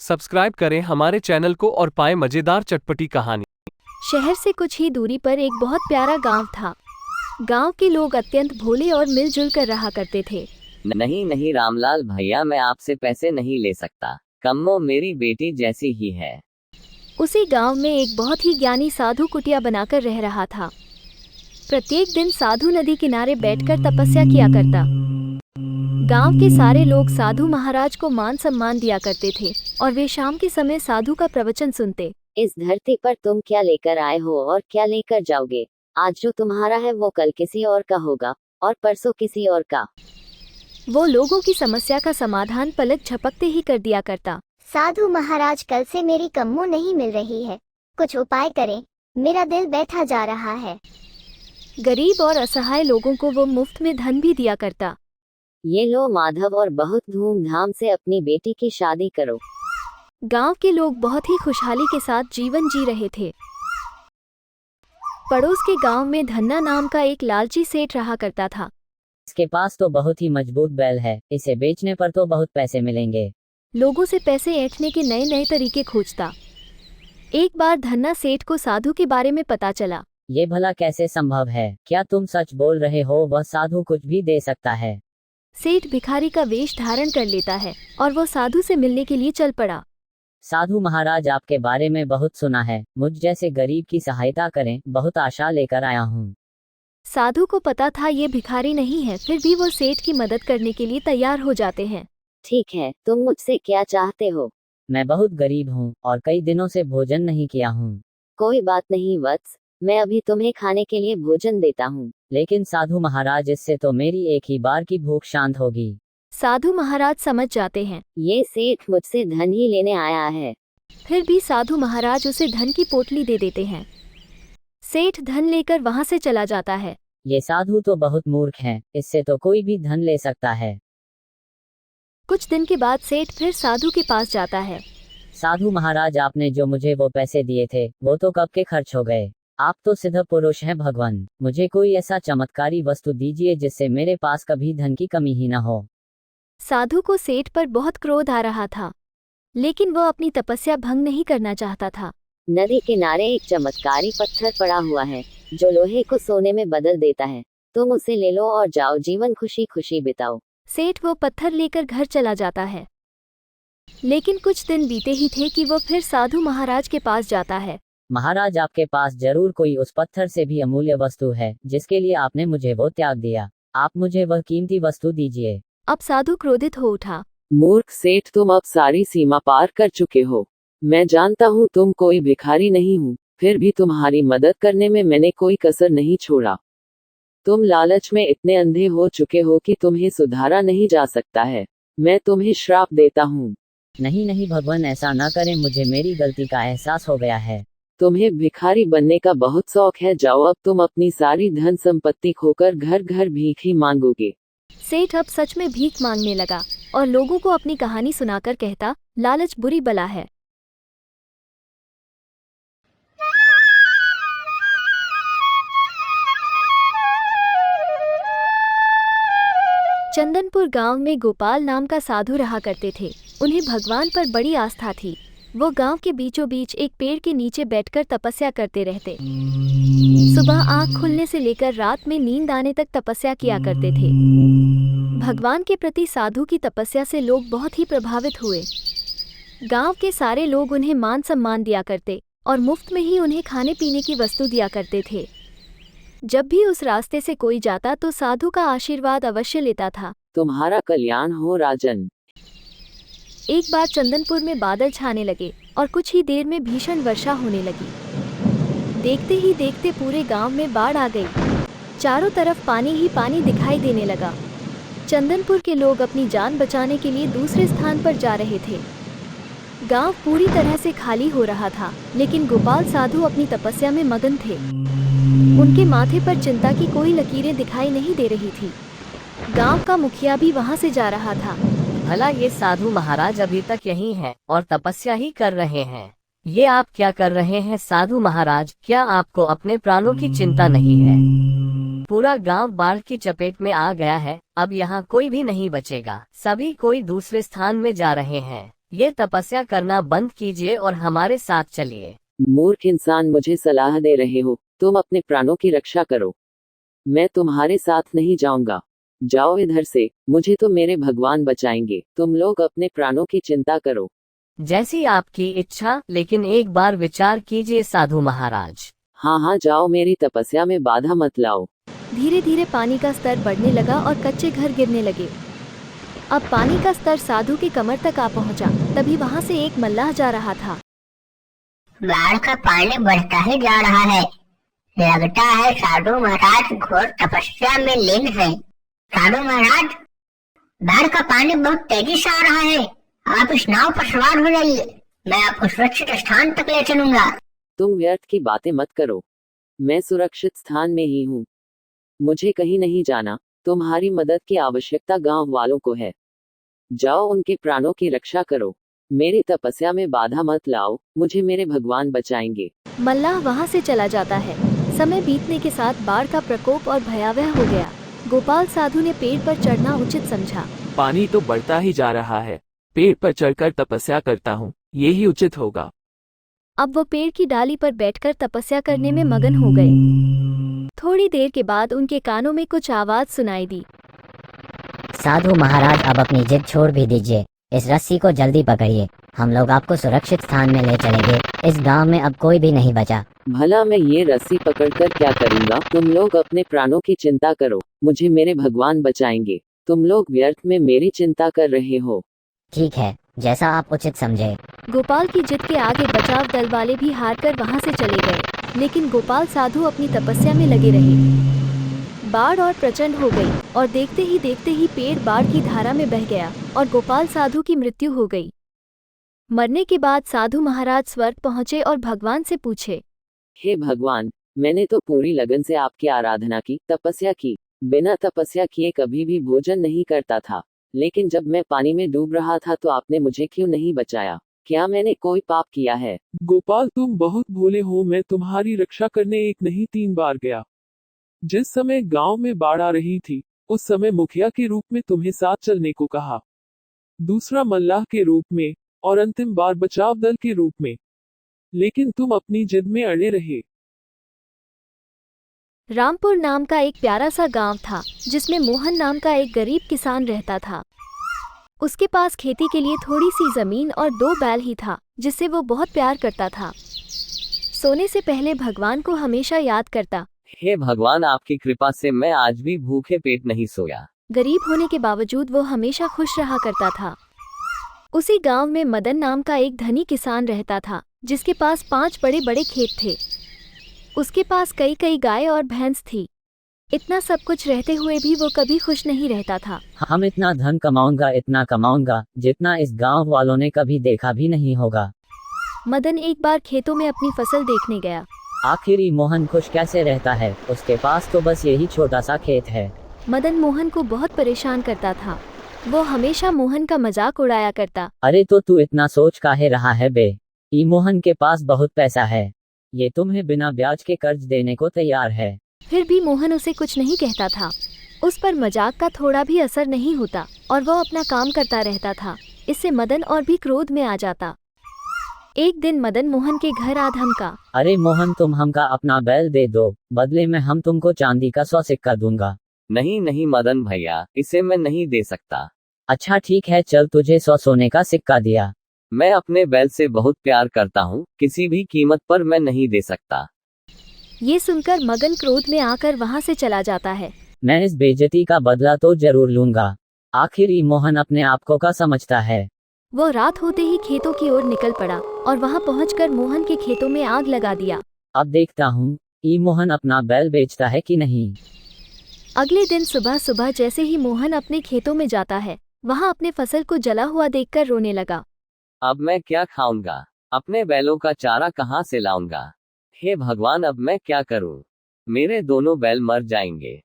Subscribe करें हमारे channel को और पाएं मजेदार चटपटी कहानी। शहर से कुछ ही दूरी पर एक बहुत प्यारा गांव था। गांव के लोग अत्यंत भोले और मिलजुल कर रहा करते थे। नहीं नहीं रामलाल भैया, मैं आपसे पैसे नहीं ले सकता। कम्मो मेरी बेटी जैसी ही है। उसी गांव में एक बहुत ही ज्ञानी साधु कुटिया बनाकर रह रहा था। प्रत्येक दिन साधु नदी किनारे बैठकर तपस्या किया करता। गांव के सारे लोग साधु महाराज को मान सम्मान दिया करते थे और वे शाम के समय साधु का प्रवचन सुनते। इस धरती पर तुम क्या लेकर आए हो और क्या लेकर जाओगे? आज जो तुम्हारा है वो कल किसी और का होगा और परसों किसी और का। वो लोगों की समस्या का समाधान पलक झपकते ही कर दिया करता। साधु महाराज, कल से मेरी कम्मो नहीं मिल रही है, कुछ उपाय करें, मेरा दिल बैठा जा रहा है। गरीब और असहाय लोगों को वो मुफ्त में धन भी दिया करता। ये लो माधव, और बहुत धूमधाम से अपनी बेटी की शादी करो। गांव के लोग बहुत ही खुशहाली के साथ जीवन जी रहे थे। पड़ोस के गांव में धन्ना नाम का एक लालची सेठ रहा करता था। इसके पास तो बहुत ही मजबूत बैल है, इसे बेचने पर तो बहुत पैसे मिलेंगे। लोगों से पैसे ऐंठने के नए नए तरीके खोजता। एक बार धन्ना सेठ को साधु के बारे में पता चला। ये भला कैसे संभव है? क्या तुम सच बोल रहे हो? वह साधु कुछ भी दे सकता है। सेठ भिखारी का वेश धारण कर लेता है और वो साधु से मिलने के लिए चल पड़ा। साधु महाराज, आपके बारे में बहुत सुना है, मुझ जैसे गरीब की सहायता करें, बहुत आशा लेकर आया हूँ। साधु को पता था ये भिखारी नहीं है, फिर भी वो सेठ की मदद करने के लिए तैयार हो जाते हैं। ठीक है, तुम मुझसे क्या चाहते हो? मैं बहुत गरीब हूँ और कई दिनों से भोजन नहीं किया हूँ। कोई बात नहीं वत्स, मैं अभी तुम्हें खाने के लिए भोजन देता हूँ। लेकिन साधु महाराज, इससे तो मेरी एक ही बार की भूख शांत होगी। साधु महाराज समझ जाते हैं ये सेठ मुझसे धन ही लेने आया है। फिर भी साधु महाराज उसे धन की पोटली दे देते हैं। सेठ धन लेकर वहां से चला जाता है। ये साधु तो बहुत मूर्ख हैं, इससे तो कोई भी धन ले सकता है। कुछ दिन के बाद सेठ फिर साधु के पास जाता है। साधु महाराज, आपने जो मुझे वो पैसे दिए थे वो तो कब के खर्च हो गए। आप तो सिद्ध पुरुष हैं भगवान, मुझे कोई ऐसा चमत्कारी वस्तु दीजिए जिससे मेरे पास कभी धन की कमी ही न हो। साधु को सेठ पर बहुत क्रोध आ रहा था, लेकिन वो अपनी तपस्या भंग नहीं करना चाहता था। नदी किनारे एक चमत्कारी पत्थर पड़ा हुआ है जो लोहे को सोने में बदल देता है। तुम उसे ले लो और जाओ, जीवन खुशी खुशी बिताओ। सेठ वो पत्थर लेकर घर चला जाता है। लेकिन कुछ दिन बीते ही थे कि वो फिर साधु महाराज के पास जाता है। महाराज, आपके पास जरूर कोई उस पत्थर से भी अमूल्य वस्तु है जिसके लिए आपने मुझे वो त्याग दिया। आप मुझे वह कीमती वस्तु दीजिए। अब साधु क्रोधित हो उठा। मूर्ख सेठ, तुम अब सारी सीमा पार कर चुके हो। मैं जानता हूँ तुम कोई भिखारी नहीं हूँ, फिर भी तुम्हारी मदद करने में मैंने कोई कसर नहीं छोड़ा। तुम लालच में इतने अंधे हो चुके हो कि तुम्हें सुधारा नहीं जा सकता है। मैं तुम्हें श्राप देता हूँ। नहीं नहीं भगवान, ऐसा ना करें, मुझे मेरी गलती का एहसास हो गया है। तुम्हें भिखारी बनने का बहुत शौक है, जाओ अब तुम अपनी सारी धन संपत्ति खोकर घर घर भीख ही मांगोगे। सेठ अब सच में भीख मांगने लगा और लोगों को अपनी कहानी सुनाकर कहता, लालच बुरी बला है। चंदनपुर गांव में गोपाल नाम का साधु रहा करते थे। उन्हें भगवान पर बड़ी आस्था थी। वो गांव के बीचों बीच एक पेड़ के नीचे बैठकर तपस्या करते रहते। सुबह आंख खुलने से लेकर रात में नींद आने तक तपस्या किया करते थे। भगवान के प्रति साधु की तपस्या से लोग बहुत ही प्रभावित हुए। गांव के सारे लोग उन्हें मान सम्मान दिया करते और मुफ्त में ही उन्हें खाने पीने की वस्तु दिया करते थे। जब भी उस रास्ते से कोई जाता तो साधु का आशीर्वाद अवश्य लेता था। तुम्हारा कल्याण हो राजन। एक बार चंदनपुर में बादल छाने लगे और कुछ ही देर में भीषण वर्षा होने लगी। देखते ही देखते पूरे गांव में बाढ़ आ गई। चारों तरफ पानी ही पानी दिखाई देने लगा। चंदनपुर के लोग अपनी जान बचाने के लिए दूसरे स्थान पर जा रहे थे। गांव पूरी तरह से खाली हो रहा था, लेकिन गोपाल साधु अपनी तपस्या में मगन थे। उनके माथे पर चिंता की कोई लकीरें दिखाई नहीं दे रही थी। गांव का मुखिया भी वहां से जा रहा था। भला ये साधु महाराज अभी तक यहीं हैं और तपस्या ही कर रहे हैं। ये आप क्या कर रहे हैं साधु महाराज? क्या आपको अपने प्राणों की चिंता नहीं है? पूरा गांव बाढ़ की चपेट में आ गया है, अब यहाँ कोई भी नहीं बचेगा। सभी कोई दूसरे स्थान में जा रहे हैं। ये तपस्या करना बंद कीजिए और हमारे साथ चलिए। मूर्ख इंसान, मुझे सलाह दे रहे हो? तुम अपने प्राणों की रक्षा करो, मैं तुम्हारे साथ नहीं जाऊंगा। जाओ इधर से, मुझे तो मेरे भगवान बचाएंगे। तुम लोग अपने प्राणों की चिंता करो। जैसी आपकी इच्छा, लेकिन एक बार विचार कीजिए साधु महाराज। हाँ हाँ, जाओ, मेरी तपस्या में बाधा मत लाओ। धीरे धीरे पानी का स्तर बढ़ने लगा और कच्चे घर गिरने लगे। अब पानी का स्तर साधु की कमर तक आ पहुंचा। तभी वहां से एक मल्लाह जा रहा था। बाढ़ का पानी बढ़ता ही जा रहा है। लगता है साधु महाराज घोर तपस्या में लीन है। साधु महाराज, बाढ़ का पानी बहुत तेजी से आ रहा है। आप इस नाव पर सवार हो जाइए, मैं आपको सुरक्षित स्थान तक ले चलूंगा। तुम व्यर्थ की बातें मत करो, मैं सुरक्षित स्थान में ही हूँ। मुझे कहीं नहीं जाना। तुम्हारी मदद की आवश्यकता गांव वालों को है। जाओ, उनके प्राणों की रक्षा करो। मेरी तपस्या में बाधा मत लाओ, मुझे मेरे भगवान बचाएंगे। मल्लाह वहां से चला जाता है। समय बीतने के साथ बाढ़ का प्रकोप और भयावह हो गया। गोपाल साधु ने पेड़ पर चढ़ना उचित समझा। पानी तो बढ़ता ही जा रहा है, पेड़ पर चढ़कर तपस्या करता हूँ, ये ही उचित होगा। अब वो पेड़ की डाली पर बैठकर तपस्या करने में मगन हो गए। थोड़ी देर के बाद उनके कानों में कुछ आवाज सुनाई दी। साधु महाराज, अब अपनी जिद छोड़ भी दीजिए। इस रस्सी को जल्दी पकड़िए, हम लोग आपको सुरक्षित स्थान में ले चलेंगे। इस गांव में अब कोई भी नहीं बचा। भला मैं ये रस्सी पकड़कर क्या करूँगा? तुम लोग अपने प्राणों की चिंता करो, मुझे मेरे भगवान बचाएंगे। तुम लोग व्यर्थ में मेरी चिंता कर रहे हो। ठीक है, जैसा आप उचित समझे। गोपाल की जिद के आगे बचाव दल वाले भी हारकर वहां से चले गए, लेकिन गोपाल साधु अपनी तपस्या में लगे रहे। बाढ़ और प्रचंड हो गई और देखते ही पेड़ बाढ़ की धारा में बह गया और गोपाल साधु की मृत्यु हो गई। मरने के बाद साधु महाराज स्वर्ग पहुंचे और भगवान से पूछे, हे भगवान, मैंने तो पूरी लगन से आपकी आराधना की, तपस्या की। बिना तपस्या किए कभी भी भोजन नहीं करता था, लेकिन जब मैं पानी में डूब रहा था तो आपने मुझे क्यों नहीं बचाया? क्या मैंने कोई पाप किया है? गोपाल, तुम बहुत भोले हो। मैं तुम्हारी रक्षा करने एक नहीं 3 बार गया। जिस समय गांव में बाढ़ आ रही थी, उस समय मुखिया के रूप में तुम्हें साथ चलने को कहा, दूसरा मल्लाह के रूप में, और अंतिम बार बचाव दल के रूप में, लेकिन तुम अपनी जिद में अड़े रहे। रामपुर नाम का एक प्यारा सा गांव था, जिसमें मोहन नाम का एक गरीब किसान रहता था। उसके पास खेती के लिए थोड़ी सी जमीन और 2 बैल ही था, जिससे वो बहुत प्यार करता था। सोने से पहले भगवान को हमेशा याद करता। हे भगवान, आपकी कृपा से मैं आज भी भूखे पेट नहीं सोया। गरीब होने के बावजूद वो हमेशा खुश रहा करता था। उसी गांव में मदन नाम का एक धनी किसान रहता था, जिसके पास 5 बड़े बड़े खेत थे। उसके पास कई गाय और भैंस थी। इतना सब कुछ रहते हुए भी वो कभी खुश नहीं रहता था। हम इतना धन इतना कमाऊंगा जितना इस गांव वालों ने कभी देखा भी नहीं होगा। मदन एक बार खेतों में अपनी फसल देखने गया। आखिर ये मोहन खुश कैसे रहता है? उसके पास तो बस यही छोटा सा खेत है। मदन मोहन को बहुत परेशान करता था। वो हमेशा मोहन का मजाक उड़ाया करता। अरे तो तू इतना सोच काहे रहा है बे? ई मोहन के पास बहुत पैसा है, ये तुम्हें बिना ब्याज के कर्ज देने को तैयार है। फिर भी मोहन उसे कुछ नहीं कहता था। उस पर मजाक का थोड़ा भी असर नहीं होता और वो अपना काम करता रहता था। इससे मदन और भी क्रोध में आ जाता। एक दिन मदन मोहन के घर आ धमका। अरे मोहन, तुम हमका अपना बैल दे दो, बदले में हम तुमको चांदी का 100 सिक्का दूंगा। नहीं नहीं मदन भैया, इसे मैं नहीं दे सकता। अच्छा ठीक है, चल तुझे 100 सोने का सिक्का दिया। मैं अपने बैल से बहुत प्यार करता हूँ, किसी भी कीमत पर मैं नहीं दे सकता। ये सुनकर मगन क्रोध में आकर वहाँ से चला जाता है। मैं इस बेइज्जती का बदला तो जरूर लूंगा। आखिर ये मोहन अपने आप को क्या समझता है? वो रात होते ही खेतों की ओर निकल पड़ा और वहाँ पहुंचकर मोहन के खेतों में आग लगा दिया। अब देखता हूँ ये मोहन अपना बैल बेचता है कि नहीं। अगले दिन सुबह जैसे ही मोहन अपने खेतों में जाता है, वहाँ अपने फसल को जला हुआ देखकर रोने लगा। अब मैं क्या खाऊंगा? अपने बैलों का चारा कहाँ से लाऊंगा? हे भगवान, अब मैं क्या करूं? मेरे दोनों बैल मर जाएंगे।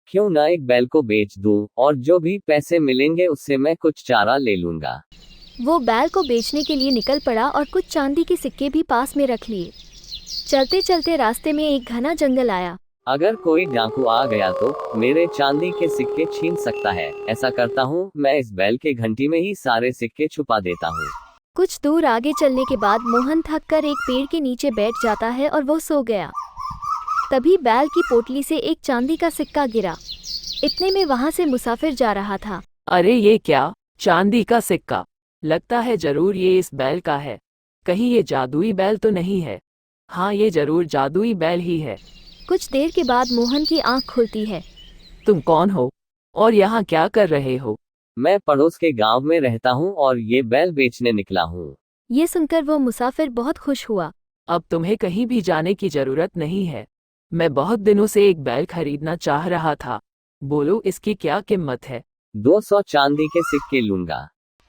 क्यों ना एक बैल को बेच दूं और जो भी पैसे मिलेंगे उससे मैं कुछ चारा ले लूंगा। वो बैल को बेचने के लिए निकल पड़ा और कुछ चांदी के सिक्के भी पास में रख लिए। चलते चलते रास्ते में एक घना जंगल आया। अगर कोई डाकू आ गया तो मेरे चांदी के सिक्के छीन सकता है। ऐसा करता हूँ, मैं इस बैल के घंटी में ही सारे सिक्के छुपा देता हूँ। कुछ दूर आगे चलने के बाद मोहन थक कर एक पेड़ के नीचे बैठ जाता है और वो सो गया। तभी बैल की पोटली से एक चांदी का सिक्का गिरा। इतने में वहां से मुसाफिर जा रहा था। अरे ये क्या, चांदी का सिक्का? लगता है जरूर ये इस बैल का है। कहीं ये जादुई बैल तो नहीं है? हाँ, ये जरूर जादुई बैल ही है। कुछ देर के बाद मोहन की आंख खुलती है। तुम कौन हो और यहाँ क्या कर रहे हो? मैं पड़ोस के गांव में रहता हूँ और ये बैल बेचने निकला हूँ। ये सुनकर वो मुसाफिर बहुत खुश हुआ। अब तुम्हें कहीं भी जाने की जरूरत नहीं है। मैं बहुत दिनों से एक बैल खरीदना चाह रहा था। बोलो इसकी क्या कीमत है? 200 चांदी के सिक्के लूंगा।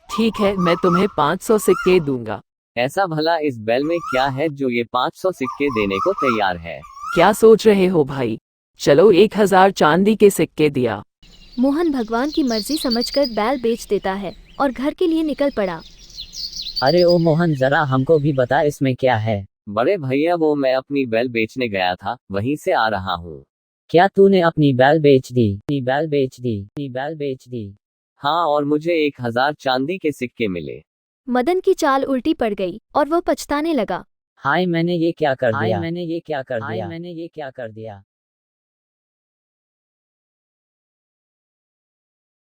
ठीक है, मैं तुम्हें 500 सिक्के दूंगा। ऐसा भला इस बैल में क्या है जो ये 500 सिक्के देने को तैयार है? क्या सोच रहे हो भाई? चलो 1000 चांदी के सिक्के दिया। मोहन भगवान की मर्जी समझकर बैल बेच देता है और घर के लिए निकल पड़ा। अरे ओ मोहन, जरा हमको भी बता इसमें क्या है। बड़े भैया, वो मैं अपनी बैल बेचने गया था, वहीं से आ रहा हूँ। क्या तूने अपनी बैल बेच दी? अपनी बैल बेच दी? अपनी बैल बेच दी? हाँ, और मुझे 1000 चांदी के सिक्के मिले। मदन की चाल उल्टी पड़ गई और वो पछताने लगा। हाय मैंने ये क्या कर दिया? मैंने ये क्या कर दिया? मैंने ये क्या कर दिया?